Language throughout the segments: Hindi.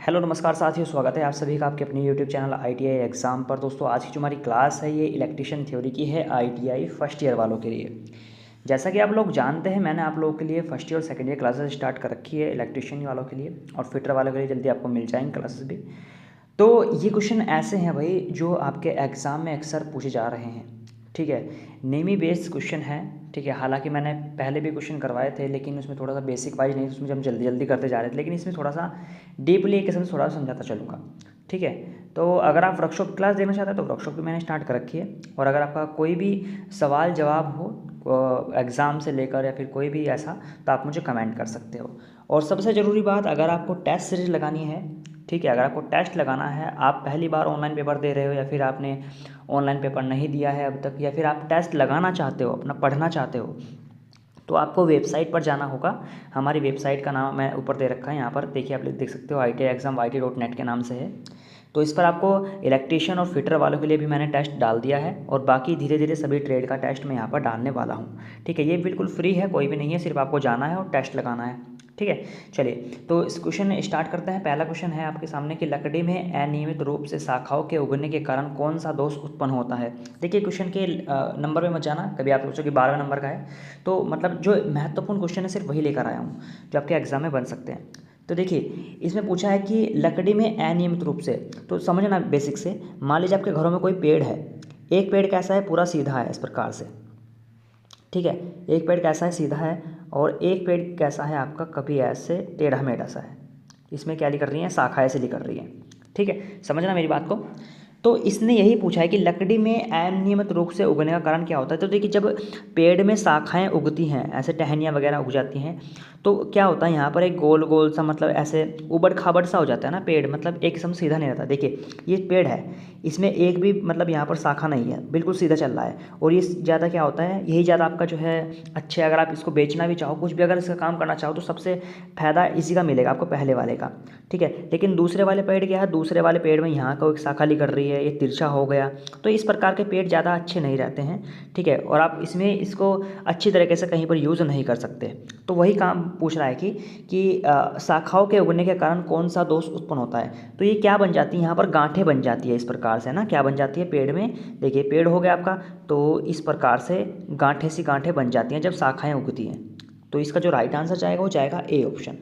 हेलो नमस्कार साथियों, स्वागत है आप सभी का आपके अपने यूट्यूब चैनल ITI एग्ज़ाम पर। दोस्तों आज की जो हमारी क्लास है ये इलेक्ट्रिशियन थ्योरी की है ITI फर्स्ट ईयर वालों के लिए। जैसा कि आप लोग जानते हैं, मैंने आप लोगों के लिए फर्स्ट ईयर और सेकंड ईयर क्लासेस स्टार्ट कर रखी है इलेक्ट्रिशियन वालों के लिए, और फिटर वालों के लिए जल्दी आपको मिल जाएंगे क्लासेस भी। तो ये क्वेश्चन ऐसे हैं भाई जो आपके एग्ज़ाम में अक्सर पूछे जा रहे हैं। ठीक है, नेमी बेस्ड क्वेश्चन है। ठीक है, हालांकि मैंने पहले भी क्वेश्चन करवाए थे लेकिन उसमें थोड़ा सा बेसिक वाइज नहीं, उसमें हम जल्दी जल्दी करते जा रहे थे, लेकिन इसमें थोड़ा सा डीपली एक किस्म से थोड़ा समझाता चलूँगा। ठीक है, तो अगर आप वर्कशॉप क्लास देना चाहते हैं तो वर्कशॉप भी मैंने स्टार्ट कर रखी है। और अगर आपका कोई भी सवाल जवाब हो एग्ज़ाम से लेकर या फिर कोई भी ऐसा, तो आप मुझे कमेंट कर सकते हो। और सबसे ज़रूरी बात, अगर आपको टेस्ट सीरीज लगानी है, ठीक है, अगर आपको टेस्ट लगाना है, आप पहली बार ऑनलाइन पेपर दे रहे हो या फिर आपने ऑनलाइन पेपर नहीं दिया है अब तक, या फिर आप टेस्ट लगाना चाहते हो, अपना पढ़ना चाहते हो, तो आपको वेबसाइट पर जाना होगा। हमारी वेबसाइट का नाम मैं ऊपर दे रखा है, यहाँ पर देखिए, आप देख सकते हो ITI एग्ज़ाम YT.net के नाम से है। तो इस पर आपको इलेक्ट्रीशियन और फिटर वालों के लिए भी मैंने टेस्ट डाल दिया है, और बाकी धीरे धीरे सभी ट्रेड का टेस्ट मैं यहाँ पर डालने वाला हूँ। ठीक है, ये बिल्कुल फ्री है, कोई भी नहीं है, सिर्फ आपको जाना है और टेस्ट लगाना है। ठीक है, चलिए तो इस क्वेश्चन स्टार्ट करते हैं। पहला क्वेश्चन है आपके सामने कि लकड़ी में अनियमित रूप से शाखाओं के उगने के कारण कौन सा दोष उत्पन्न होता है। देखिए, क्वेश्चन के नंबर में मत जाना, कभी आप सोचो कि 12वें नंबर का है, तो मतलब जो महत्वपूर्ण क्वेश्चन है सिर्फ वही लेकर आया हूँ जो आपके एग्जाम में बन सकते हैं। तो देखिए, इसमें पूछा है कि लकड़ी में अनियमित रूप से, तो समझना बेसिक से। मान लीजिए आपके घरों में कोई पेड़ है, एक पेड़ कैसा है, पूरा सीधा है इस प्रकार से। ठीक है, एक पेड़ कैसा है, सीधा है, और एक पेड़ कैसा है आपका, कभी ऐसे टेढ़ा मेढ़ा सा है। इसमें क्या लिख रही हैं, शाखा ऐसे लिख रही हैं। ठीक है, समझना मेरी बात को। तो इसने यही पूछा है कि लकड़ी में अनियमित रूप से उगने का कारण क्या होता है। तो देखिए, जब पेड़ में शाखाएं उगती हैं, ऐसे टहनियाँ वगैरह उग जाती हैं, तो क्या होता है, यहाँ पर एक गोल गोल सा, मतलब ऐसे उबड़ खाबड़ सा हो जाता है ना पेड़, मतलब एक किस्म सीधा नहीं रहता। देखिए, ये पेड़ है, इसमें एक भी मतलब यहाँ पर शाखा नहीं है, बिल्कुल सीधा चल रहा है। और ये ज़्यादा क्या होता है, यही ज़्यादा आपका जो है अच्छे, अगर आप इसको बेचना भी चाहो, कुछ भी अगर इसका काम करना चाहो, तो सबसे फ़ायदा इसी का मिलेगा आपको, पहले वाले का। ठीक है, लेकिन दूसरे वाले पेड़ क्या है, दूसरे वाले पेड़ में यहाँ का एक शाखा निकल रही है, ये तिरछा हो गया, तो इस प्रकार के पेड़ ज़्यादा अच्छे नहीं रहते हैं। ठीक है, और आप इसमें इसको अच्छी तरीके से कहीं पर यूज़ नहीं कर सकते। तो वही काम पूछ रहा है कि शाखाओं के उगने के कारण कौन सा दोष उत्पन्न होता है। तो ये क्या बन जाती है, यहाँ पर गांठें बन जाती है इस प्रकार से ना, क्या बन जाती है पेड़ में। देखिए, पेड़ हो गया आपका, तो इस प्रकार से गांठें सी गांठें बन जाती हैं जब शाखाएं उगती हैं। तो इसका जो राइट आंसर जाएगा वो जाएगा ए ऑप्शन।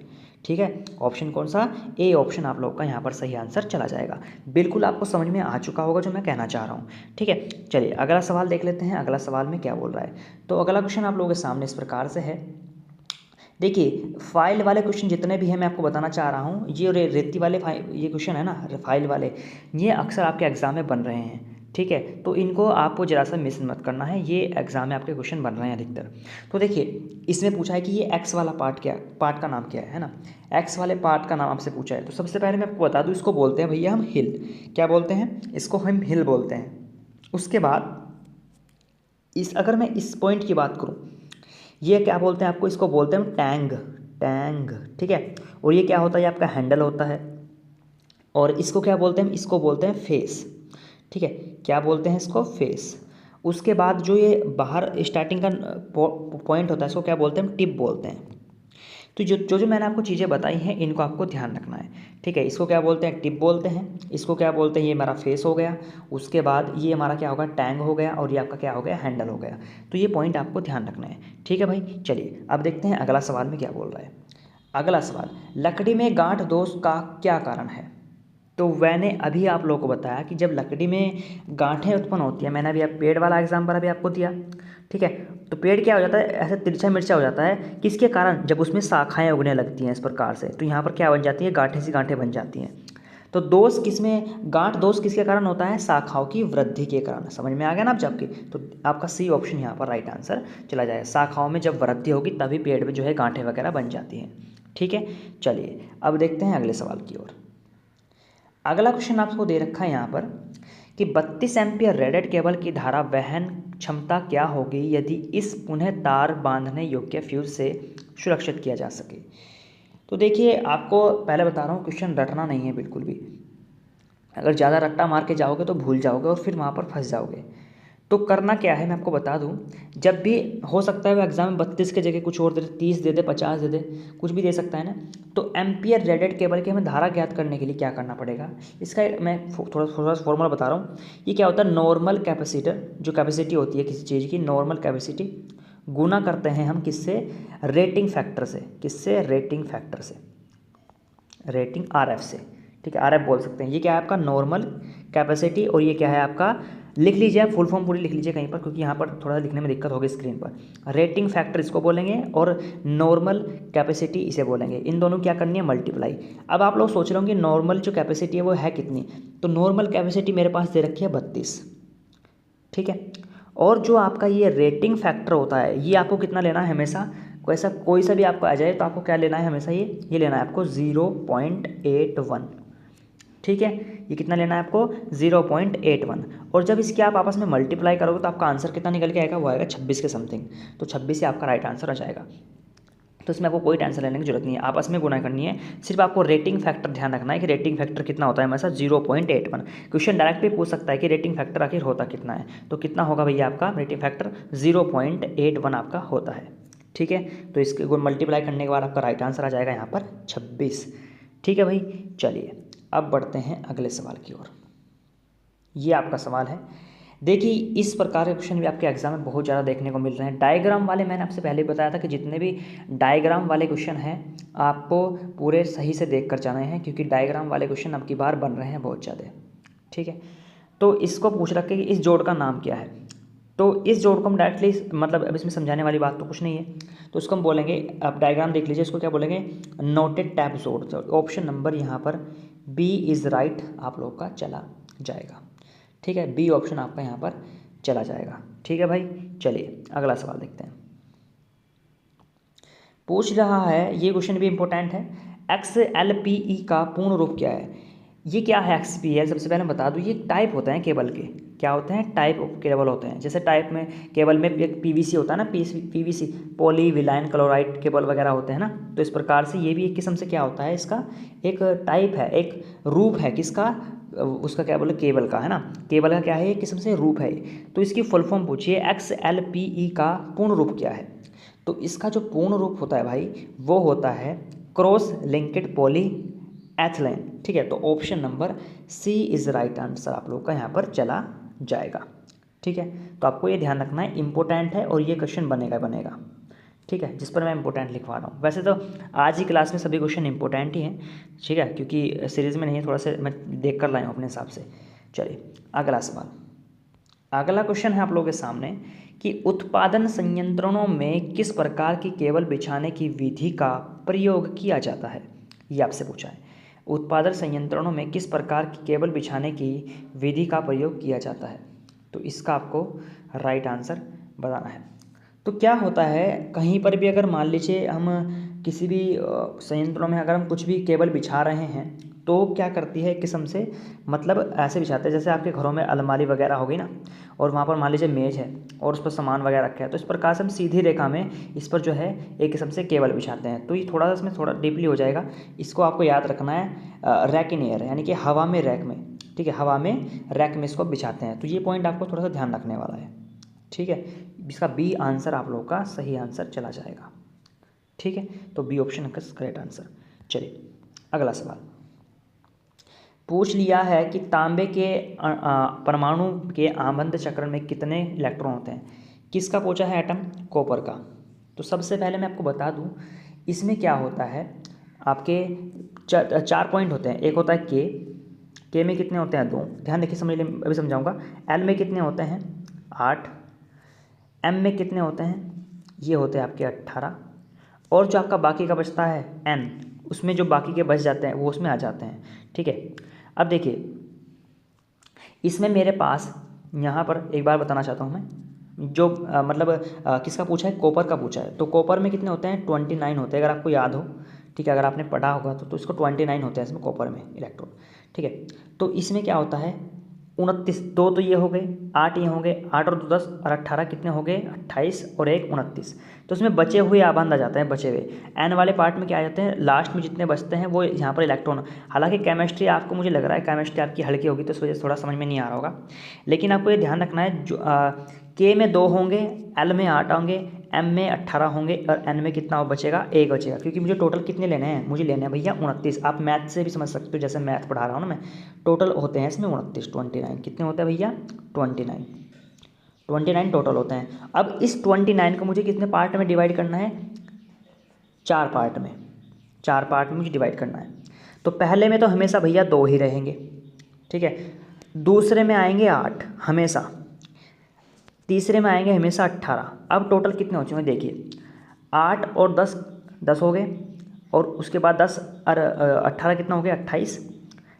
ठीक है, ऑप्शन कौन सा, ए ऑप्शन आप लोग का यहाँ पर सही आंसर चला जाएगा। बिल्कुल आपको समझ में आ चुका होगा जो मैं कहना चाह रहा हूँ। ठीक है, चलिए अगला सवाल देख लेते हैं, अगला सवाल में क्या बोल रहा है। तो अगला क्वेश्चन आप लोगों के सामने इस प्रकार से है। देखिए, फाइल वाले क्वेश्चन जितने भी हैं मैं आपको बताना चाह रहा हूँ, ये रेती वाले ये क्वेश्चन है ना, फाइल वाले, ये अक्सर आपके एग्जाम में बन रहे हैं। ठीक है, तो इनको आपको ज़रा सा मिस मत करना है, ये एग्जाम में आपके क्वेश्चन बन रहे हैं अधिकतर। तो देखिए, इसमें पूछा है कि ये एक्स वाला पार्ट का नाम क्या है ना, एक्स वाले पार्ट का नाम आपसे पूछा है। तो सबसे पहले मैं आपको बता दूँ, इसको बोलते हैं भैया हम हिल। क्या बोलते हैं, इसको हम हिल बोलते हैं। उसके बाद अगर मैं इस पॉइंट की बात करूँ, ये क्या बोलते हैं आपको, इसको बोलते हैं टैंग, टैंग। ठीक है, और ये क्या होता है, ये आपका हैंडल होता है। और इसको क्या बोलते हैं, इसको बोलते हैं फेस। ठीक है, क्या बोलते हैं इसको, फेस। उसके बाद जो ये बाहर स्टार्टिंग का पॉइंट होता है, इसको क्या बोलते हैं, टिप बोलते हैं। तो जो मैंने आपको चीज़ें बताई हैं, इनको आपको ध्यान रखना है। ठीक है, इसको क्या बोलते हैं, टिप बोलते हैं। इसको क्या बोलते हैं, ये हमारा फेस हो गया। उसके बाद ये हमारा क्या होगा, टैंग हो गया, और ये आपका क्या हो गया, हैंडल हो गया। तो ये पॉइंट आपको ध्यान रखना है। ठीक है भाई, चलिए अब देखते हैं अगला सवाल में क्या बोल रहा है। अगला सवाल, लकड़ी में गांठ दोष का क्या कारण है। तो मैंने अभी आप लोगों को बताया कि जब लकड़ी में गांठें उत्पन्न होती है, मैंने अभी आप पेड़ वाला एग्जाम्पल अभी आपको दिया। ठीक है, तो पेड़ क्या हो जाता है, ऐसे तिरछा मिर्चा हो जाता है, किसके कारण, जब उसमें शाखाएं उगने लगती हैं इस प्रकार से, तो यहाँ पर क्या बन जाती है, गांठें सी गांठें बन जाती हैं। तो दोष किसमें, गांठ दोष किसके कारण होता है, शाखाओं की वृद्धि के कारण। समझ में आ गया ना आप सबके, तो आपका सी ऑप्शन यहाँ पर राइट आंसर चला जाएगा। शाखाओं में जब वृद्धि होगी तभी पेड़ में जो है गांठें वगैरह बन जाती हैं। ठीक है, चलिए अब देखते हैं अगले सवाल की ओर। अगला क्वेश्चन आपको दे रखा है यहाँ पर कि 32 एम्पियर रेडेड केबल की धारा वहन क्षमता क्या होगी यदि इस पुनः तार बांधने योग्य फ्यूज से सुरक्षित किया जा सके। तो देखिए, आपको पहले बता रहा हूँ, क्वेश्चन रटना नहीं है बिल्कुल भी। अगर ज़्यादा रट्टा मार के जाओगे तो भूल जाओगे और फिर वहाँ पर फंस जाओगे। तो करना क्या है मैं आपको बता दूं, जब भी हो सकता है वो एग्जाम में 32 के जगह कुछ और दे दे, 30 दे दे, 50 दे दे, कुछ भी दे सकता है ना। तो एम्पियर रेटेड केबल की हमें धारा ज्ञात करने के लिए क्या करना पड़ेगा, इसका मैं थोड़ा थोड़ा फॉर्मूला बता रहा हूँ। ये क्या होता है, नॉर्मल कैपेसिटर, जो कैपेसिटी होती है किसी चीज़ की, नॉर्मल कैपेसिटी गुना करते हैं हम किससे, रेटिंग फैक्टर से। किससे, रेटिंग फैक्टर से, रेटिंग आरएफ से। ठीक है, आरएफ बोल सकते हैं। ये क्या है आपका नॉर्मल कैपेसिटी, और ये क्या है आपका, लिख लीजिए आप फुल फॉर्म पूरी लिख लीजिए कहीं पर, क्योंकि यहाँ पर थोड़ा लिखने में दिक्कत होगी स्क्रीन पर। रेटिंग फैक्टर इसको बोलेंगे और नॉर्मल कैपेसिटी इसे बोलेंगे। इन दोनों क्या करनी है, मल्टीप्लाई। अब आप लोग सोच रहे होंगे नॉर्मल जो कैपेसिटी है वो है कितनी, तो नॉर्मल कैपेसिटी मेरे पास दे रखी है 32। ठीक है, और जो आपका ये रेटिंग फैक्टर होता है ये आपको कितना लेना है हमेशा, कोई सा भी आपको आ जाए तो आपको क्या लेना है हमेशा, ये लेना है आपको 0.81। ठीक है, ये कितना लेना है आपको, 0.81। और जब इसके आप आपस में मल्टीप्लाई करोगे तो आपका आंसर कितना निकल के आएगा, वो आएगा 26 के समथिंग। तो 26 से आपका राइट आंसर आ जाएगा। तो इसमें आपको कोई टेंशन लेने की जरूरत नहीं है, आपस में गुना करनी है। सिर्फ आपको रेटिंग फैक्टर ध्यान रखना है कि रेटिंग फैक्टर कितना होता है हमारे साथ, 0.81। क्वेश्चन डायरेक्ट भी पूछ सकता है कि रेटिंग फैक्टर आखिर होता कितना है, तो कितना होगा भैया आपका रेटिंग फैक्टर 0.81 आपका होता है। ठीक है, तो इसके मल्टीप्लाई करने के बाद आपका राइट आंसर आ जाएगा यहाँ पर 26। ठीक है भाई, चलिए अब बढ़ते हैं अगले सवाल की ओर। ये आपका सवाल है, देखिए इस प्रकार के क्वेश्चन भी आपके एग्जाम में बहुत ज़्यादा देखने को मिल रहे हैं। डायग्राम वाले, मैंने आपसे पहले बताया था कि जितने भी डायग्राम वाले क्वेश्चन हैं आपको पूरे सही से देख कर जाने हैं, क्योंकि डायग्राम वाले क्वेश्चन अब की बार बन रहे हैं बहुत ज़्यादा। ठीक है, तो इसको पूछ रखे कि इस जोड़ का नाम क्या है। तो इस जोड़ को हम डायरेक्टली, मतलब अब इसमें समझाने वाली बात तो कुछ नहीं है, तो इसको हम बोलेंगे, आप डायग्राम देख लीजिए, इसको क्या बोलेंगे, नोटेड टैब जोड़। तो ऑप्शन नंबर यहाँ पर बी इज़ राइट आप लोग का चला जाएगा। ठीक है, बी ऑप्शन आपका यहाँ पर चला जाएगा। ठीक है भाई, चलिए अगला सवाल देखते हैं। पूछ रहा है, ये क्वेश्चन भी इंपॉर्टेंट है, XLPE का पूर्ण रूप क्या है। ये क्या है XPL, सबसे पहले बता दूँ, ये टाइप होते हैं केबल के। क्या होते हैं, टाइप ऑफ केबल होते हैं। जैसे टाइप में केबल में एक PVC होता है ना, PVC पॉलीविलाइन क्लोराइड केबल वगैरह होते हैं ना, तो इस प्रकार से ये भी एक किस्म से क्या होता है, इसका एक टाइप है, एक रूप है किसका, उसका क्या बोले, केबल का, है ना। केबल का क्या है, एक किस्म से रूप है। तो इसकी फुल फॉर्म पूछिए, XLPE का पूर्ण रूप क्या है। तो इसका जो पूर्ण रूप होता है भाई वो होता है क्रॉस लिंकेड पॉली एथिलीन। ठीक है, तो option number C is right answer आप लोग का यहाँ पर चला जाएगा। ठीक है, तो आपको ये ध्यान रखना है, इंपॉर्टेंट है और ये क्वेश्चन बनेगा। ठीक है, जिस पर मैं इंपॉर्टेंट लिखवा रहा हूँ। वैसे तो आज ही क्लास में सभी क्वेश्चन इंपॉर्टेंट ही हैं। ठीक है, क्योंकि सीरीज़ में नहीं है, थोड़ा सा मैं देख कर लाया हूँ अपने हिसाब से। चलिए अगला सवाल, अगला क्वेश्चन है आप लोगों के सामने कि उत्पादन संयंत्रों में किस प्रकार की केबल बिछाने की विधि का प्रयोग किया जाता है, ये आपसे पूछा है। उत्पादन संयंत्रों में किस प्रकार की केबल बिछाने की विधि का प्रयोग किया जाता है, तो इसका आपको राइट आंसर बताना है। तो क्या होता है, कहीं पर भी अगर मान लीजिए हम किसी भी संयंत्रों में अगर हम कुछ भी केबल बिछा रहे हैं तो क्या करती है एक किस्म से, मतलब ऐसे बिछाते हैं जैसे आपके घरों में अलमारी वगैरह होगी ना, और वहाँ पर मान लीजिए मेज़ है और उस पर सामान वगैरह रखा है, तो इस प्रकार से हम सीधी रेखा में इस पर जो है एक किस्म से केबल बिछाते हैं। तो ये थोड़ा सा इसमें थोड़ा डीपली हो जाएगा, इसको आपको याद रखना है, रैक इन एयर, यानी कि हवा में रैक में। ठीक है, हवा में रैक में इसको बिछाते हैं, तो ये पॉइंट आपको थोड़ा सा ध्यान रखने वाला है। ठीक है, इसका बी आंसर आप लोगों का सही आंसर चला जाएगा। ठीक है, तो बी ऑप्शन का करेक्ट आंसर। चलिए अगला सवाल पूछ लिया है कि तांबे के परमाणु के आबंध चक्र में कितने इलेक्ट्रॉन होते हैं। किसका पूछा है, एटम, कॉपर का। तो सबसे पहले मैं आपको बता दूं, इसमें क्या होता है, आपके चार पॉइंट होते हैं। एक होता है के में कितने होते हैं, 2। ध्यान देखिए, समझ लिए, अभी समझाऊंगा। एल में कितने होते हैं, 8। एम में कितने होते हैं, ये होते हैं आपके 18। और जो आपका बाकी का बचता है एन, उसमें जो बाकी के बच जाते हैं वो उसमें आ जाते हैं। ठीक है, अब देखिए इसमें मेरे पास यहाँ पर एक बार बताना चाहता हूँ मैं, जो किसका पूछा है, कॉपर का पूछा है। तो कॉपर में कितने होते हैं, 29 होते हैं, अगर आपको याद हो। ठीक है, अगर आपने पढ़ा होगा तो इसको 29 होते हैं इसमें कॉपर में इलेक्ट्रॉन। ठीक है, तो इसमें क्या होता है, 29, 2 तो ये हो गए, 8 ये होंगे, 8 और 2 10 और 18 कितने हो गए 28 और 1 29। तो इसमें बचे हुए आबंध आ जाते हैं, बचे हुए एन वाले पार्ट में क्या आ जाते हैं, लास्ट में जितने बचते हैं वो यहाँ पर इलेक्ट्रॉन। हालांकि केमिस्ट्री आपको, मुझे लग रहा है केमिस्ट्री आपकी हल्की होगी तो इस वजह से थोड़ा समझ में नहीं आ रहा होगा, लेकिन आपको ये ध्यान रखना है जो के में 2 होंगे, एल में 8 होंगे, एम में 18 होंगे और एन में कितना बचेगा 1 बचेगा, क्योंकि मुझे टोटल कितने लेने हैं, मुझे लेने हैं भैया 29। आप मैथ से भी समझ सकते हो, जैसे मैथ पढ़ा रहा हूँ ना मैं, टोटल होते हैं इसमें 29, 29 कितने होते हैं भैया 29 टोटल होते हैं। अब इस 29 को मुझे कितने पार्ट में डिवाइड करना है, 4 पार्ट में, 4 पार्ट में मुझे डिवाइड करना है। तो पहले में तो हमेशा भैया 2 ही रहेंगे, ठीक है, दूसरे में आएंगे 8 हमेशा, तीसरे में आएंगे हमेशा 18। अब टोटल कितने हो चुके हैं देखिए, 8 और 10 10 हो गए, और उसके बाद 10 और 18 कितना हो गया 28,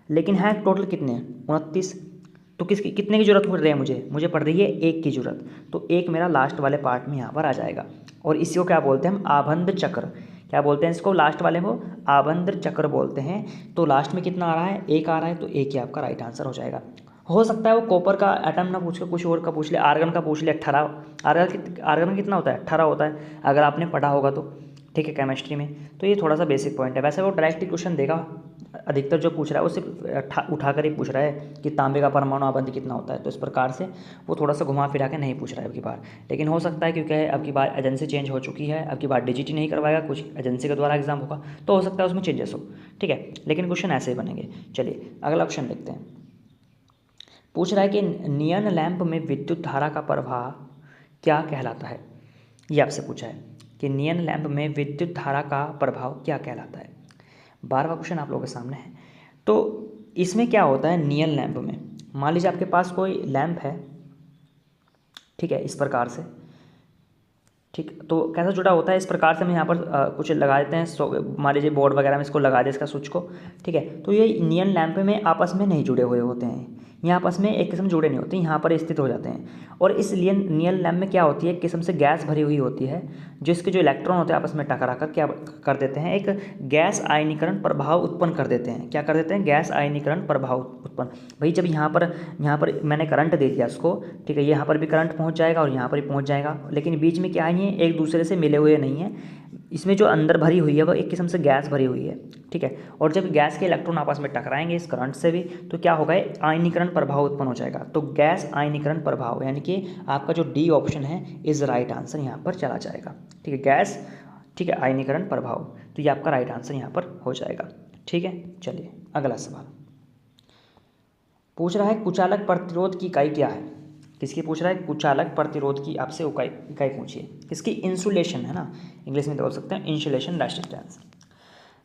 लेकिन है टोटल कितने 29। तो किसकी कितने की जरूरत पड़ रही है, मुझे पड़ रही है 1 की जरूरत, तो 1 मेरा लास्ट वाले पार्ट में यहाँ पर आ जाएगा। और इसी को क्या बोलते हैं हम, आबंध चक्र। क्या बोलते हैं इसको, लास्ट वाले को आबंध चक्र बोलते हैं। तो लास्ट में कितना आ रहा है 1 आ रहा है, तो 1 ही आपका राइट आंसर हो जाएगा। हो सकता है वो कॉपर का एटम ना पूछ के कुछ और का पूछ ले, आर्गन का पूछ ले, 18 आर्गन में कितना होता है 18 होता है, अगर आपने पढ़ा होगा तो, ठीक है केमिस्ट्री में। तो ये थोड़ा सा बेसिक पॉइंट है, वैसे वो डायरेक्टली क्वेश्चन देगा, अधिकतर जो पूछ रहा है वो सिर्फ उठा कर ही पूछ रहा है कि तांबे का परमाणु आबंध कितना होता है, तो इस प्रकार से वो थोड़ा सा घुमा फिरा के नहीं पूछ रहा है अब की बार। लेकिन हो सकता है क्योंकि अब की बार एजेंसी चेंज हो चुकी है, अब की बार डिजिट ही नहीं करवाएगा, कुछ एजेंसी के द्वारा एग्जाम होगा, तो हो सकता है उसमें चेंजेस हो, ठीक है, लेकिन क्वेश्चन ऐसे ही बनेंगे। चलिए अगला क्वेश्चन देखते हैं। पूछ रहा है कि नियन लैंप में विद्युत धारा का प्रवाह क्या कहलाता है। ये आपसे पूछा है कि नियन लैंप में विद्युत धारा का प्रभाव क्या कहलाता है। 12वां क्वेश्चन आप लोगों के सामने है। तो इसमें क्या होता है, नियन लैंप में मान लीजिए आपके पास कोई लैंप है, ठीक है, इस प्रकार से, ठीक, तो कैसा जुड़ा होता है, इस प्रकार से हम यहाँ पर कुछ लगा देते हैं, मान लीजिए बोर्ड वगैरह में इसको लगा दे इसका स्विच को, ठीक है। तो ये नियन लैंप में आपस में नहीं जुड़े हुए होते हैं, ये आपस में एक किस्म जुड़े नहीं होते, यहाँ पर स्थित हो जाते हैं। और इस नियन लैंप में क्या होती है, एक किस्म से गैस भरी हुई होती है, जिसके जो इलेक्ट्रॉन होते हैं आपस में टकरा कर क्या कर देते हैं, एक गैस आयनीकरण प्रभाव उत्पन्न कर देते हैं। क्या कर देते हैं, गैस आयनीकरण प्रभाव उत्पन्न। भाई जब यहाँ पर मैंने करंट दे दिया इसको, ठीक है, यहाँ पर भी करंट पहुँच जाएगा और यहाँ पर भी पहुँच जाएगा, लेकिन बीच में क्या है, ये एक दूसरे से मिले हुए नहीं है, इसमें जो अंदर भरी हुई है वो एक किस्म से गैस भरी हुई है, ठीक है। और जब गैस के इलेक्ट्रॉन आपस में टकराएंगे इस करंट से भी, तो क्या होगा, आयनीकरण प्रभाव उत्पन्न हो जाएगा। तो गैस आयनीकरण प्रभाव, यानी कि आपका जो डी ऑप्शन है इज राइट आंसर यहाँ पर चला जाएगा, ठीक है, गैस, ठीक है, आयनीकरण प्रभाव, तो ये आपका राइट आंसर यहाँ पर हो जाएगा, ठीक है। चलिए अगला सवाल पूछ रहा है, कुचालक प्रतिरोध की इकाई क्या है। किसकी पूछ रहा है, कुचालक प्रतिरोध की आपसे इकाई पूछिए। इसकी इंसुलेशन है ना, इंग्लिश में बोल सकते हैं इंसुलेशन रेसिस्टेंस।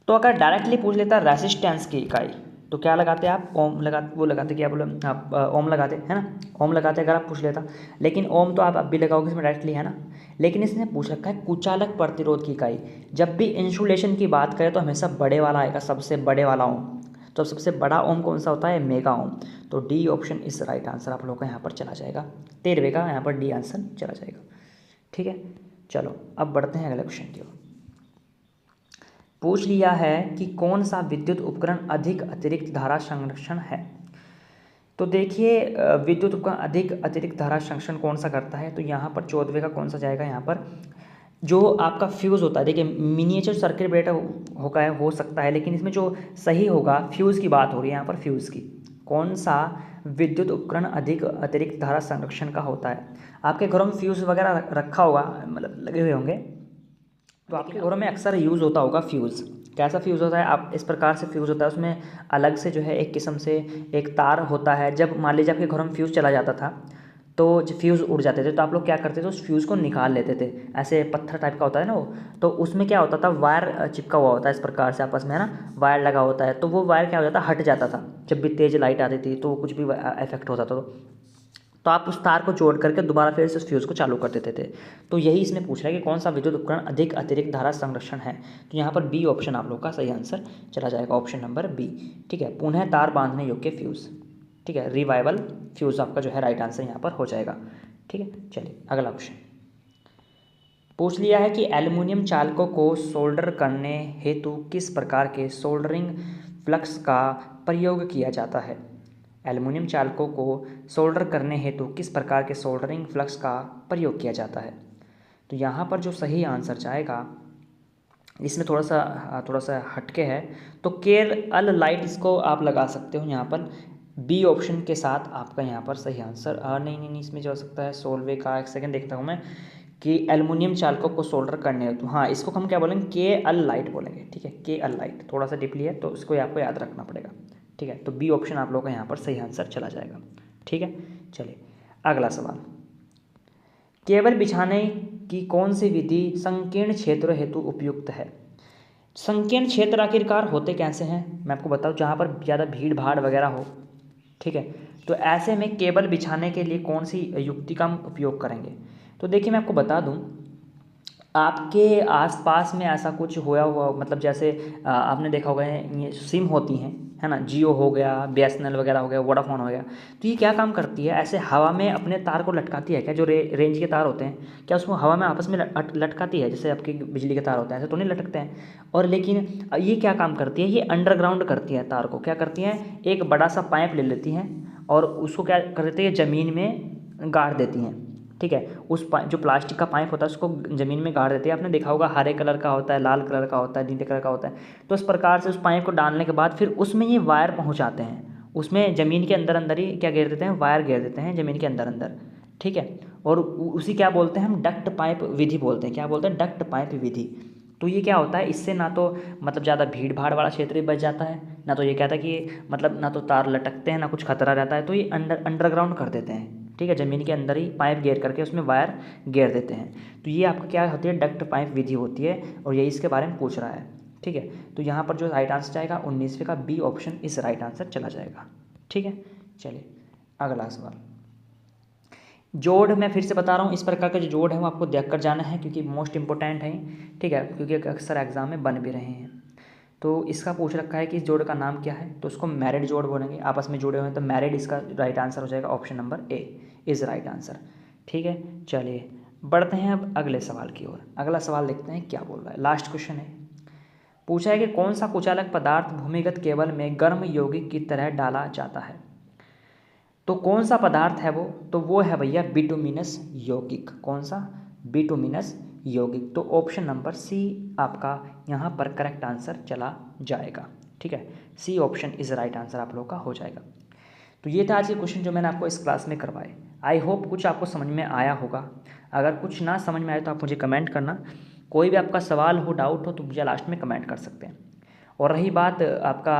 तो अगर डायरेक्टली पूछ लेता रेसिस्टेंस की इकाई, तो क्या लगाते आप, ओम लगाते क्या बोले आप, ओम लगाते है ना, ओम लगाते अगर आप पूछ लेता, लेकिन ओम तो आप अब भी लगाओगे इसमें डायरेक्टली, है ना। लेकिन इसने पूछ रखा है कुचालक प्रतिरोध की इकाई। जब भी इंसुलेशन की बात करें तो हमेशा बड़े वाला आएगा, सबसे बड़े वाला ओम। तो सबसे बड़ा ओम कौन सा होता है, मेगा ओम। तो डी ऑप्शन इस राइट आंसर आप लोगों का यहाँ पर चला जाएगा, 13वें का यहाँ पर डी आंसर चला जाएगा, ठीक है। चलो अब बढ़ते हैं अगले क्वेश्चन की ओर। पूछ लिया है कि कौन सा विद्युत उपकरण अधिक अतिरिक्त धारा संरक्षण है। तो देखिए विद्युत उपकरण अधिक अतिरिक्त धारा संरक्षण कौन सा करता है, तो यहाँ पर 14वें का कौन सा जाएगा, यहाँ पर जो आपका फ्यूज़ होता है। देखिए मिनिएचर सर्किट ब्रेकर हो सकता है, लेकिन इसमें जो सही होगा, फ्यूज़ की बात हो रही है यहाँ पर, फ्यूज़ की। कौन सा विद्युत उपकरण अधिक अतिरिक्त धारा संरक्षण का होता है। आपके घरों में फ्यूज़ वगैरह रखा होगा, मतलब लगे हुए होंगे, तो आपके घरों में अक्सर यूज़ होता होगा फ्यूज़। कैसा फ्यूज़ होता है, आप इस प्रकार से फ्यूज़ होता है, उसमें अलग से जो है एक किस्म से एक तार होता है। जब मान लीजिए आपके घरों में फ्यूज़ चला जाता था, तो जब फ्यूज़ उड़ जाते थे, तो आप लोग क्या करते थे, उस फ्यूज़ को निकाल लेते थे। ऐसे पत्थर टाइप का होता है ना वो, तो उसमें क्या होता था, वायर चिपका हुआ होता है इस प्रकार से आपस में, है ना, वायर लगा होता है। तो वो वायर क्या हो जाता, हट जाता था जब भी तेज़ लाइट आती थी, तो कुछ भी इफेक्ट होता था, तो आप उस तार को जोड़ करके दोबारा फिर से उस फ्यूज़ को चालू कर देते थे। तो यही इसमें पूछ रहा है कि कौन सा विद्युत उपकरण अधिक अतिरिक्त धारा संरक्षण है। तो यहाँ पर बी ऑप्शन आप लोग का सही आंसर चला जाएगा, ऑप्शन नंबर बी, ठीक है। पुनः तार बांधने योग्य फ्यूज़, ठीक है, रिवाइवल फ्यूज़ आपका जो है राइट आंसर यहाँ पर हो जाएगा, ठीक है। चलिए अगला क्वेश्चन पूछ लिया है कि एल्युमिनियम चालकों को सोल्डर करने हेतु किस प्रकार के सोल्डरिंग फ्लक्स का प्रयोग किया जाता है। एल्युमिनियम चालकों को सोल्डर करने हेतु किस प्रकार के सोल्डरिंग फ्लक्स का प्रयोग किया जाता है। तो यहाँ पर जो सही आंसर जाएगा, इसमें थोड़ा सा हटके है, तो केर अल लाइट इसको आप लगा सकते हो यहाँ पर बी ऑप्शन के साथ। आपका यहाँ पर सही आंसर नहीं, इसमें जो हो सकता है सोल्वे का, एक सेकंड देखता हूँ मैं, कि एल्युमिनियम चालकों को सोल्डर करने हेतु, हाँ इसको हम क्या बोलेंगे, के अल लाइट बोलेंगे। ठीक है, के अल लाइट थोड़ा सा डिपली है तो इसको आपको याद रखना पड़ेगा। ठीक है, तो बी ऑप्शन आप लोगों का यहाँ पर सही आंसर चला जाएगा। ठीक है, चलिए अगला सवाल। केबल बिछाने की कौन सी विधि संकीर्ण क्षेत्रों हेतु उपयुक्त है। संकीर्ण क्षेत्र आखिरकार होते कैसे हैं, मैं आपको बताऊँ, जहाँ पर ज़्यादा भीड़ भाड़ वगैरह हो। ठीक है, तो ऐसे में केबल बिछाने के लिए कौन सी युक्ति का हम उपयोग करेंगे। तो देखिए मैं आपको बता दूं, आपके आसपास में ऐसा कुछ होया हुआ, मतलब जैसे आपने देखा होगा ये सिम होती हैं, है ना, जियो हो गया, BSNL वगैरह हो गया, वोडाफोन हो गया। तो ये क्या काम करती है, ऐसे हवा में अपने तार को लटकाती है क्या, जो रेंज के तार होते हैं, क्या उसको हवा में आपस में लटकाती है, जैसे आपके बिजली के तार होते हैं ऐसे तो नहीं लटकते हैं। और लेकिन ये क्या काम करती है, ये अंडरग्राउंड करती है तार को, क्या करती हैं, एक बड़ा सा पाइप ले लेती हैं और उसको क्या करती है, ज़मीन में गाड़ देती हैं। ठीक है, जो प्लास्टिक का पाइप होता है उसको ज़मीन में गाड़ देती है। आपने देखा होगा हरे कलर का होता है, लाल कलर का होता है, नीले कलर का होता है। तो इस प्रकार से उस पाइप को डालने के बाद फिर उसमें ये वायर पहुंचाते हैं, उसमें ज़मीन के अंदर अंदर ही क्या घेर देते हैं, वायर घेर देते हैं ज़मीन के अंदर अंदर। ठीक है, और उसी क्या बोलते हैं हम, डक्ट पाइप विधि बोलते हैं। क्या बोलते हैं, डक्ट पाइप विधि। तो ये क्या होता है, इससे ना तो मतलब ज़्यादा भीड़ भाड़ वाला क्षेत्र भी बच जाता है, ना तो ये कहता है कि मतलब ना तो तार लटकते हैं, ना कुछ खतरा रहता है। तो ये अंडरग्राउंड कर देते हैं। ठीक है, ज़मीन के अंदर ही पाइप घेर करके उसमें वायर घेर देते हैं। तो ये आपका क्या होती है, डक्ट पाइप विधि होती है, और यही इसके बारे में पूछ रहा है। ठीक है, तो यहाँ पर जो राइट आंसर जाएगा 19वें का बी ऑप्शन इस राइट आंसर चला जाएगा। ठीक है, चलिए अगला सवाल। जोड़ मैं फिर से बता रहा हूँ, इस प्रकार का जो जोड़ है वो आपको देख कर जाना है, क्योंकि मोस्ट इंपॉर्टेंट है। ठीक है, क्योंकि अक्सर एग्जाम में बन भी रहे हैं। तो इसका पूछ रखा है कि इस जोड़ का नाम क्या है, तो उसको मैरिड जोड़ बोलेंगे, आपस में जुड़े हुए हैं, तो मैरिड इसका राइट आंसर हो जाएगा, option number A is right answer. ठीक है, चलिए बढ़ते हैं अब अगले सवाल की ओर। अगला सवाल देखते हैं क्या बोल रहा है, लास्ट क्वेश्चन है। पूछा है कि कौन सा कुचालक पदार्थ भूमिगत केबल में गर्म यौगिक की तरह डाला जाता है। तो कौन सा पदार्थ है वो, तो वो है भैया बिटुमिनस यौगिक। कौन सा, बिटुमिनस यौगिक। तो ऑप्शन नंबर सी आपका यहाँ पर करेक्ट आंसर चला जाएगा। ठीक है, C option is right answer आप लोग का हो जाएगा। तो ये था आज के क्वेश्चन जो मैंने आपको इस क्लास में करवाए। आई होप कुछ आपको समझ में आया होगा। अगर कुछ ना समझ में आए तो आप मुझे कमेंट करना, कोई भी आपका सवाल हो, डाउट हो, तो मुझे लास्ट में कमेंट कर सकते हैं। और रही बात आपका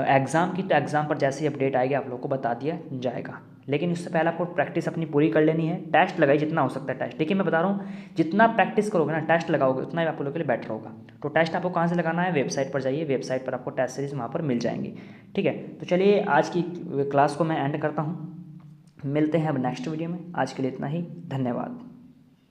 एग्ज़ाम की, तो एग्ज़ाम पर जैसे ही अपडेट आएगी आप लोग को बता दिया जाएगा। लेकिन उससे पहले आपको प्रैक्टिस अपनी पूरी कर लेनी है। टेस्ट लगाइए जितना हो सकता है टेस्ट। देखिए मैं बता रहा हूँ, जितना प्रैक्टिस करोगे ना, टेस्ट लगाओगे, उतना ही आप लोगों के लिए बेटर होगा। तो टेस्ट आपको कहाँ से लगाना है, वेबसाइट पर जाइए, वेबसाइट पर आपको टेस्ट सीरीज वहाँ पर मिल जाएंगी। ठीक है, तो चलिए आज की क्लास को मैं एंड करता हूँ। मिलते हैं अब नेक्स्ट वीडियो में। आज के लिए इतना ही, धन्यवाद।